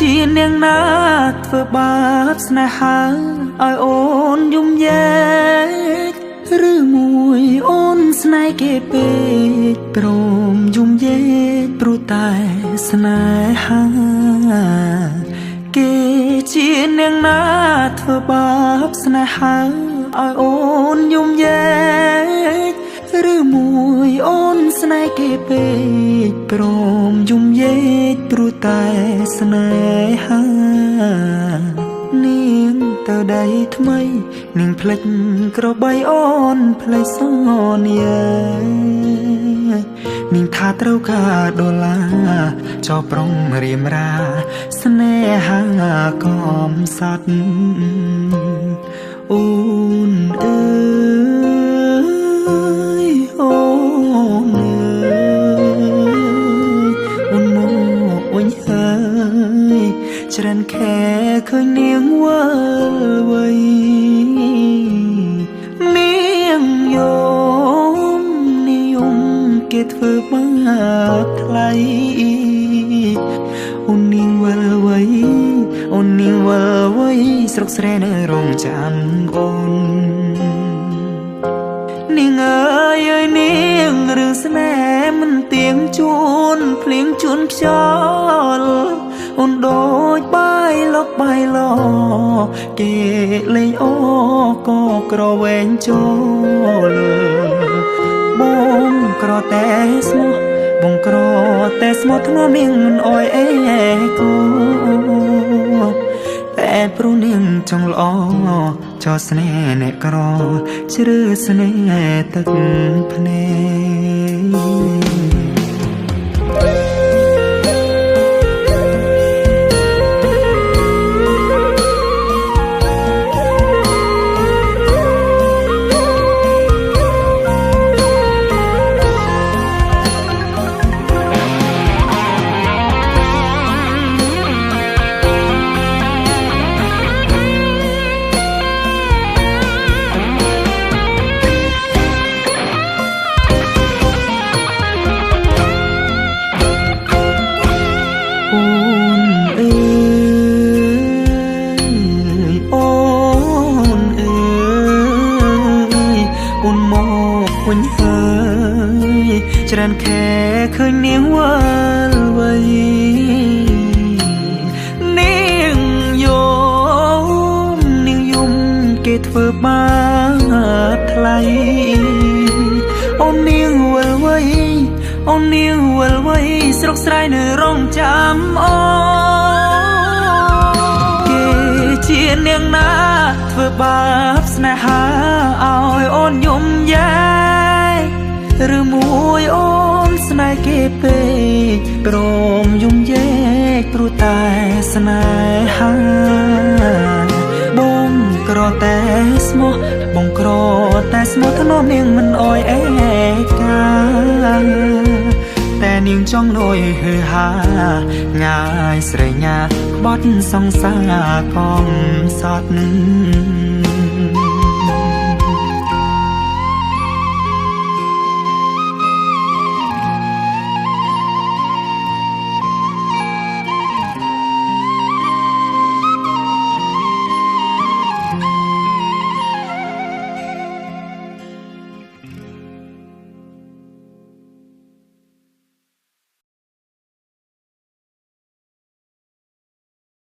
ជានាងណាធ្វើបាបស្នេហាឲ្យអូនយំយែកឬមួយអូនស្នេហ៍គេពេកព្រមយំយែកព្រោះតែស្នេហាគេជានាងណាធ្វើបាបស្នេហាឲ្យអូនយំយែកឬមួយអូនស្នេហ៍គេពេកព្រមយំយែកព្រោះតែស្នេហានាងទៅដៃថ្មីនាងភ្លេចក្របីអូនភ្លេចសន្យានាងថាត្រូវការដុល្លារចោប្រុងរៀមរាស្នេហាកំសត់អូនអើយអូនអើយអូនមកវិញហើយច្រើនខែឃើញនាងវើវៃនាងយំនិយមគេធ្វើបាបថ្លៃអូននាងវល់វៃអូននាងវល់វៃស្រុកស្រែនៅរងចាំអូននាងអើយអើយនាងរឿងស្នេហ៍មិនទៀងជួនភ្លៀងជួនខ្យល់អូនដូចបាយលុកបាយឡគេលេងអូក៏ក្រវែងចូលបងក្រតែស្មោះបងក្រតែស្មោះធ្ងន់នាងមិនអោយអេគូតែព្រោះនាងចង់ល្អចោស្នេហ៍អ្នកក្រជ្រើស្នេហ៍ទឹកភ្នែកវិញហើយច្រើនខែឃើញនាងវល់វៃនាងយំគេធ្វើបាបថ្លៃអូននាងវល់វៃអូននាងវល់វៃស្រុកស្រែនៅរងចាំអូគេជានាងណាធ្វើបាបស្នេហាឲ្យអូនយំយែឬមួយអូនស្នេហ៍គេពេកព្រមយំយែកព្រោះតែស្នេហាបងក្រតែស្មោះបងក្រតែស្មោះធ្នមនាងមិនអោយអេកាតែនាងចង់លួយហឺហាងាយស្រែកញាក្បត់សង្សារកំសត់